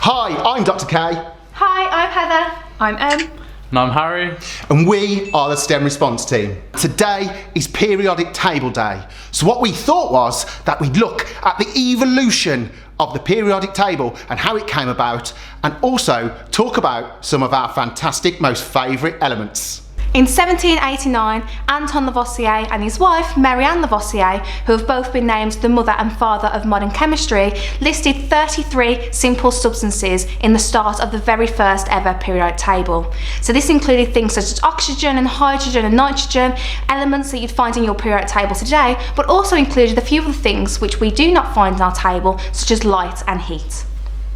Hi, I'm Dr. K. Hi, I'm Heather. I'm Em. And I'm Harry. And we are the STEM Response Team. Today is Periodic Table Day. So what we thought was that we'd look at the evolution of the periodic table and how it came about, and also talk about some of our fantastic, most favourite elements. In 1789, Anton Lavoisier and his wife, Marie-Anne Lavoisier, who have both been named the mother and father of modern chemistry, listed 33 simple substances in the start of the very first ever periodic table. So this included things such as oxygen and hydrogen and nitrogen, elements that you'd find in your periodic table today, but also included a few of the things which we do not find in our table, such as light and heat.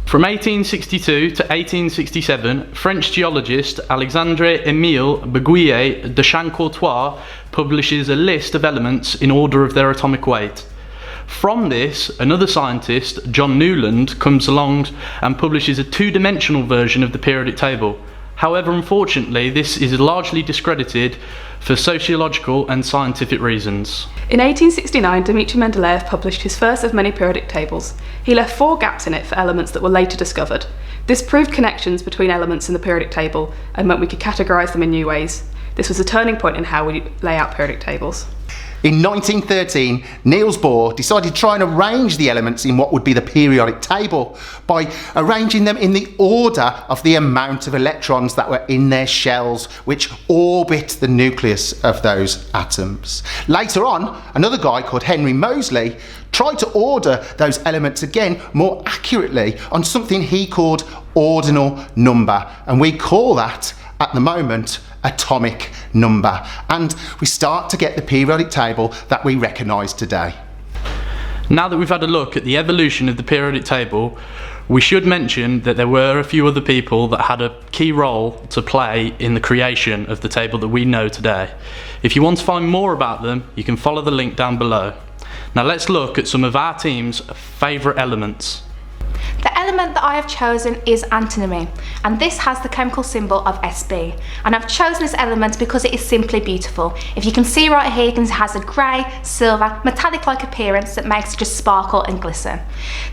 From 1862 to 1867, French geologist Alexandre-Émile Bouguer de Champ-Courtois publishes a list of elements in order of their atomic weight. From this, another scientist, John Newland, comes along and publishes a two-dimensional version of the periodic table. However, unfortunately, this is largely discredited for sociological and scientific reasons. In 1869, Dmitry Mendeleev published his first of many periodic tables. He left 4 gaps in it for elements that were later discovered. This proved connections between elements in the periodic table and meant we could categorise them in new ways. This was a turning point in how we lay out periodic tables. In 1913, Niels Bohr decided to try and arrange the elements in what would be the periodic table by arranging them in the order of the amount of electrons that were in their shells, which orbit the nucleus of those atoms. Later on, another guy called Henry Moseley tried to order those elements again more accurately on something he called ordinal number, and we call that, at the moment, atomic number, and we start to get the periodic table that we recognise today. Now that we've had a look at the evolution of the periodic table, we should mention that there were a few other people that had a key role to play in the creation of the table that we know today. If you want to find more about them, you can follow the link down below. Now let's look at some of our team's favourite elements. The element that I have chosen is antimony, and this has the chemical symbol of Sb. And I've chosen this element because it is simply beautiful. If you can see right here, it has a grey, silver, metallic-like appearance that makes it just sparkle and glisten.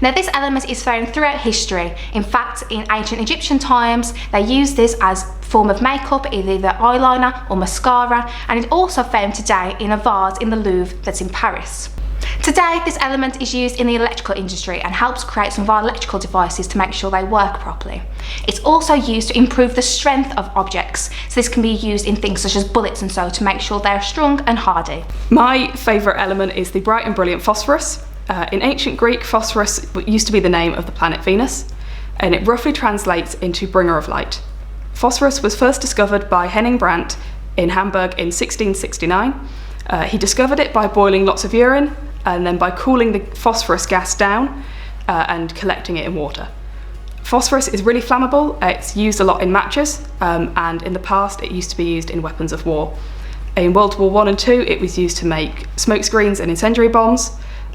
Now this element is found throughout history. In fact, in ancient Egyptian times, they used this as a form of makeup, either eyeliner or mascara, and it's also found today in a vase in the Louvre that's in Paris. Today, this element is used in the electrical industry and helps create some of our electrical devices to make sure they work properly. It's also used to improve the strength of objects, so this can be used in things such as bullets and so to make sure they're strong and hardy. My favourite element is the bright and brilliant phosphorus. In ancient Greek, phosphorus used to be the name of the planet Venus, and it roughly translates into bringer of light. Phosphorus was first discovered by Henning Brandt in Hamburg in 1669. He discovered it by boiling lots of urine and then by cooling the phosphorus gas down and collecting it in water. Phosphorus is really flammable. It's used a lot in matches, and in the past it used to be used in weapons of war. In World War I and II it was used to make smokescreens and incendiary bombs,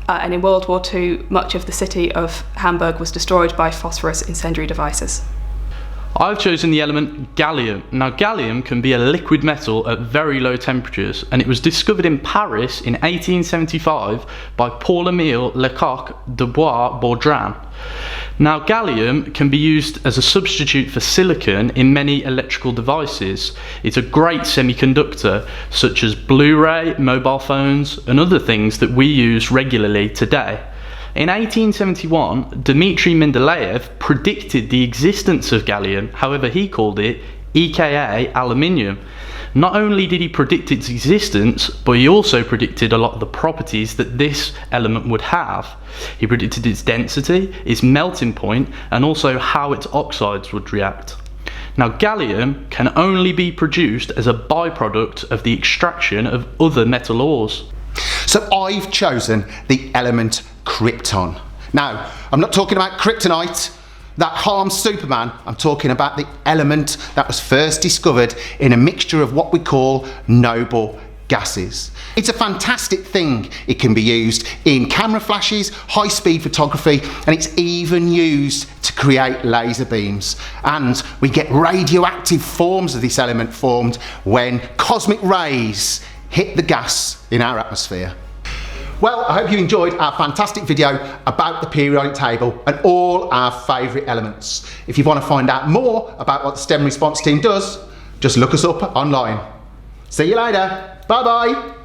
and in World War II much of the city of Hamburg was destroyed by phosphorus incendiary devices. I've chosen the element gallium. Now gallium can be a liquid metal at very low temperatures, and it was discovered in Paris in 1875 by Paul-Émile Lecoq de Bois-Baudran. Now gallium can be used as a substitute for silicon in many electrical devices. It's a great semiconductor, such as Blu-ray, mobile phones, and other things that we use regularly today. In 1871, Dmitry Mendeleev predicted the existence of gallium, however he called it EKA aluminium. Not only did he predict its existence, but he also predicted a lot of the properties that this element would have. He predicted its density, its melting point, and also how its oxides would react. Now gallium can only be produced as a byproduct of the extraction of other metal ores. So I've chosen the element krypton. Now, I'm not talking about kryptonite that harms Superman. I'm talking about the element that was first discovered in a mixture of what we call noble gases. It's a fantastic thing. It can be used in camera flashes, high-speed photography, and it's even used to create laser beams. And we get radioactive forms of this element formed when cosmic rays hit the gas in our atmosphere. Well, I hope you enjoyed our fantastic video about the periodic table and all our favourite elements. If you want to find out more about what the STEM response team does, just look us up online. See you later. Bye bye.